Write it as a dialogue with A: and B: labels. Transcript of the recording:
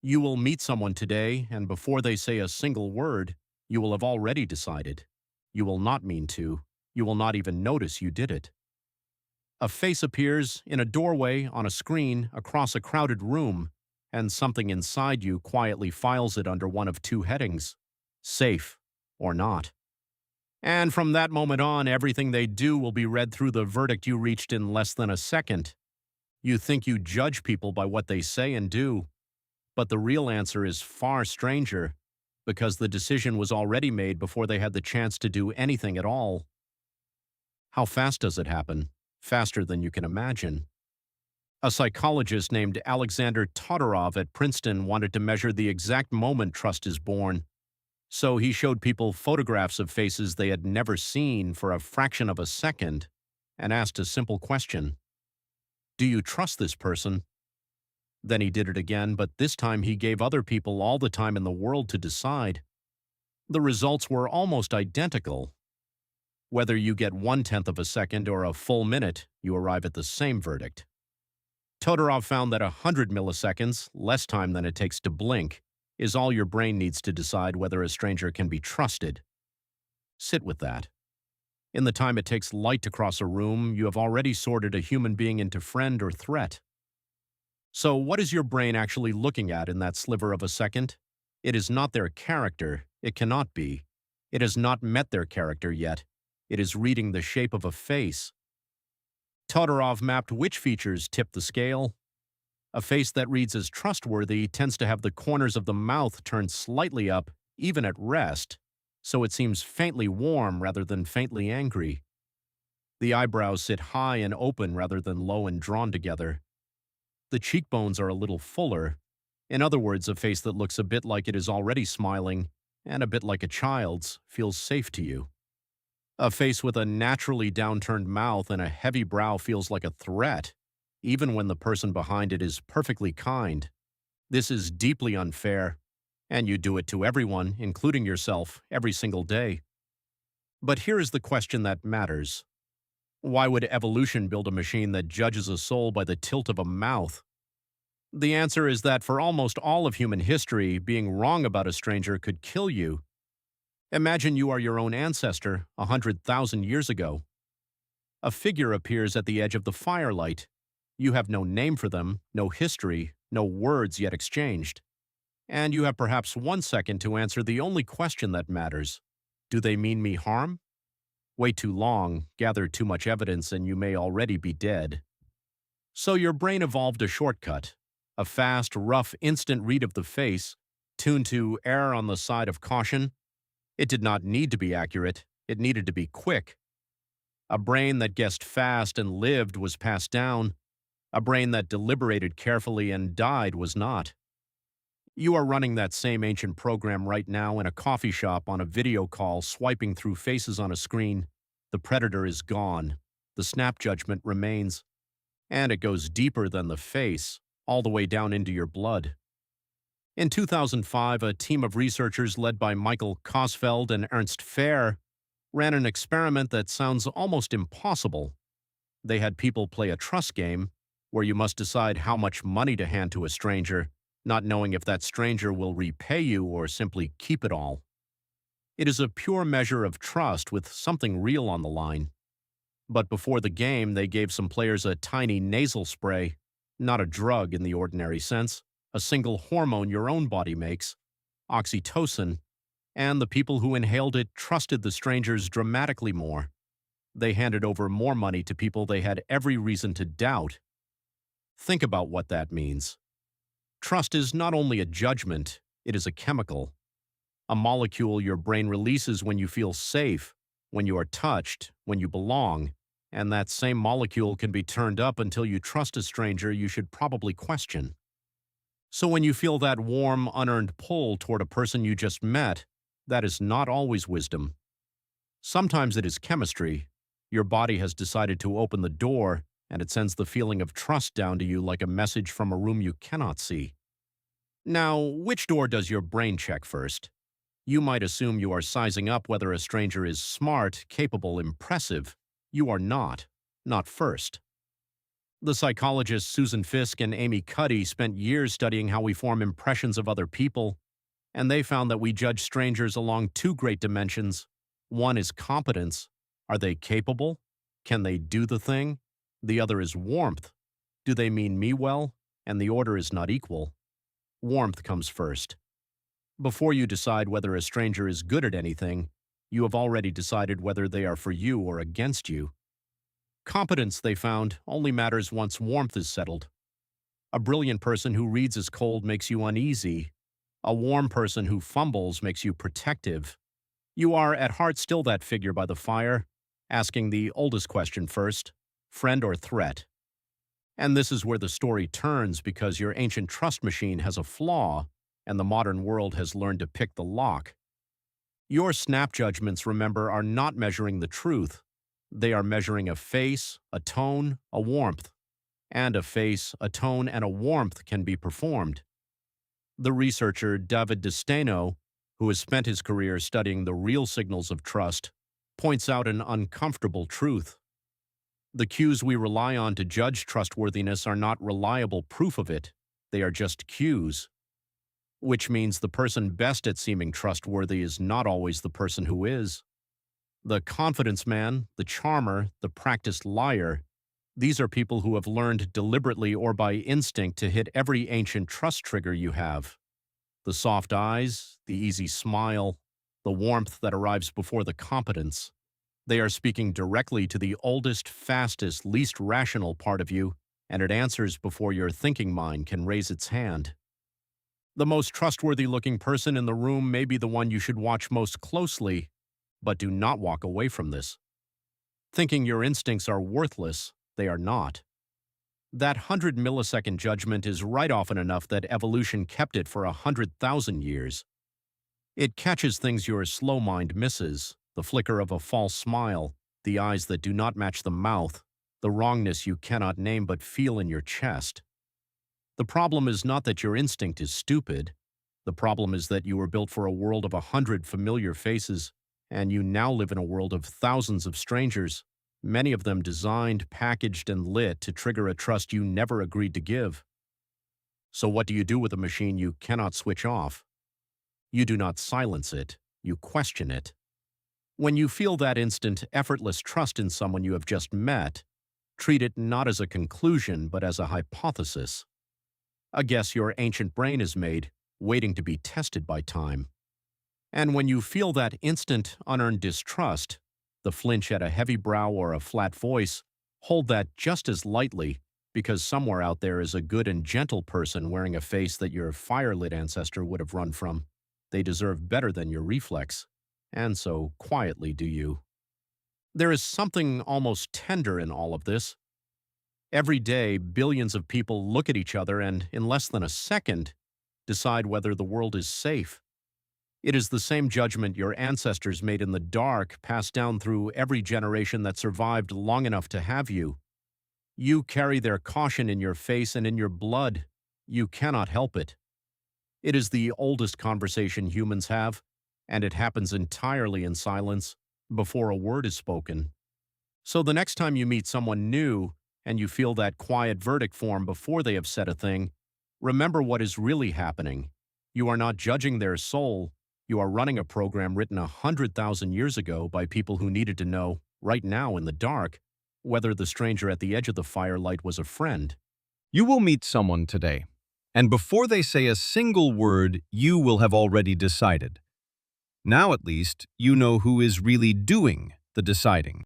A: You will meet someone today, and before they say a single word, you will have already decided. You will not mean to. You will not even notice you did it. A face appears in a doorway, on a screen, across a crowded room, and something inside you quietly files it under one of two headings: safe or not. And from that moment on, everything they do will be read through the verdict you reached in less than a second. You think you judge people by what they say and do, but the real answer is far stranger, because the decision was already made before they had the chance to do anything at all. How fast does it happen? Faster than you can imagine. A psychologist named Alexander Todorov at Princeton wanted to measure the exact moment trust is born. So he showed people photographs of faces they had never seen for a fraction of a second and asked a simple question: do you trust this person? Then he did it again, but this time he gave other people all the time in the world to decide. The results were almost identical. Whether you get 1/10 of a second or a full minute, you arrive at the same verdict. Todorov found that 100 milliseconds, less time than it takes to blink, is all your brain needs to decide whether a stranger can be trusted. Sit with that. In the time it takes light to cross a room, you have already sorted a human being into friend or threat. So what is your brain actually looking at in that sliver of a second? It is not their character. It cannot be. It has not met their character yet. It is reading the shape of a face. Todorov mapped which features tip the scale. A face that reads as trustworthy tends to have the corners of the mouth turned slightly up, even at rest, so it seems faintly warm rather than faintly angry. The eyebrows sit high and open rather than low and drawn together. The cheekbones are a little fuller. In other words, a face that looks a bit like it is already smiling and a bit like a child's feels safe to you. A face with a naturally downturned mouth and a heavy brow feels like a threat, even when the person behind it is perfectly kind. This is deeply unfair, and you do it to everyone, including yourself, every single day. But here is the question that matters. Why would evolution build a machine that judges a soul by the tilt of a mouth? The answer is that for almost all of human history, being wrong about a stranger could kill you. Imagine you are your own ancestor 100,000 years ago. A figure appears at the edge of the firelight. You have no name for them, no history, no words yet exchanged. And you have perhaps 1 second to answer the only question that matters. Do they mean me harm? Wait too long, gather too much evidence, and you may already be dead. So your brain evolved a shortcut, a fast, rough, instant read of the face, tuned to err on the side of caution. It did not need to be accurate, it needed to be quick. A brain that guessed fast and lived was passed down. A brain that deliberated carefully and died was not. You are running that same ancient program right now in a coffee shop on a video call, swiping through faces on a screen. The predator is gone. The snap judgment remains. And it goes deeper than the face, all the way down into your blood. In 2005, a team of researchers led by Michael Kosfeld and Ernst Fehr ran an experiment that sounds almost impossible. They had people play a trust game, where you must decide how much money to hand to a stranger, not knowing if that stranger will repay you or simply keep it all. It is a pure measure of trust with something real on the line. But before the game, they gave some players a tiny nasal spray, not a drug in the ordinary sense, a single hormone your own body makes, oxytocin, and the people who inhaled it trusted the strangers dramatically more. They handed over more money to people they had every reason to doubt. Think about what that means. Trust is not only a judgment, it is a chemical. A molecule your brain releases when you feel safe, when you are touched, when you belong, and that same molecule can be turned up until you trust a stranger you should probably question. So when you feel that warm, unearned pull toward a person you just met, that is not always wisdom. Sometimes it is chemistry. Your body has decided to open the door, and it sends the feeling of trust down to you like a message from a room you cannot see. Now, which door does your brain check first? You might assume you are sizing up whether a stranger is smart, capable, impressive. You are not. Not first. The psychologists Susan Fiske and Amy Cuddy spent years studying how we form impressions of other people, and they found that we judge strangers along two great dimensions. One is competence. Are they capable? Can they do the thing? The other is warmth. Do they mean me well? And the order is not equal. Warmth comes first. Before you decide whether a stranger is good at anything, you have already decided whether they are for you or against you. Competence, they found, only matters once warmth is settled. A brilliant person who reads as cold makes you uneasy. A warm person who fumbles makes you protective. You are at heart still that figure by the fire, asking the oldest question first, friend or threat. And this is where the story turns because your ancient trust machine has a flaw, and the modern world has learned to pick the lock. Your snap judgments, remember, are not measuring the truth. They are measuring a face, a tone, a warmth. And a face, a tone, and a warmth can be performed. The researcher David DeSteno, who has spent his career studying the real signals of trust, points out an uncomfortable truth. The cues we rely on to judge trustworthiness are not reliable proof of it. They are just cues. Which means the person best at seeming trustworthy is not always the person who is. The confidence man, the charmer, the practiced liar, these are people who have learned deliberately or by instinct to hit every ancient trust trigger you have. The soft eyes, the easy smile, the warmth that arrives before the competence. They are speaking directly to the oldest, fastest, least rational part of you, and it answers before your thinking mind can raise its hand. The most trustworthy-looking person in the room may be the one you should watch most closely, but do not walk away from this. Thinking your instincts are worthless, they are not. That 100-millisecond judgment is right often enough that evolution kept it for 100,000 years. It catches things your slow mind misses, the flicker of a false smile, the eyes that do not match the mouth, the wrongness you cannot name but feel in your chest. The problem is not that your instinct is stupid. The problem is that you were built for a world of 100 familiar faces, and you now live in a world of thousands of strangers, many of them designed, packaged, and lit to trigger a trust you never agreed to give. So what do you do with a machine you cannot switch off? You do not silence it, you question it. When you feel that instant, effortless trust in someone you have just met, treat it not as a conclusion but as a hypothesis. A guess your ancient brain has made, waiting to be tested by time. And when you feel that instant, unearned distrust, the flinch at a heavy brow or a flat voice, hold that just as lightly, because somewhere out there is a good and gentle person wearing a face that your fire-lit ancestor would have run from. They deserve better than your reflex. And so, quietly do you. There is something almost tender in all of this. Every day, billions of people look at each other and, in less than a second, decide whether the world is safe. It is the same judgment your ancestors made in the dark, passed down through every generation that survived long enough to have you. You carry their caution in your face and in your blood. You cannot help it. It is the oldest conversation humans have, and it happens entirely in silence, before a word is spoken. So the next time you meet someone new, and you feel that quiet verdict form before they have said a thing, remember what is really happening. You are not judging their soul. You are running a program written 100,000 years ago by people who needed to know, right now in the dark, whether the stranger at the edge of the firelight was a friend.
B: You will meet someone today, and before they say a single word, you will have already decided. Now at least, you know who is really doing the deciding.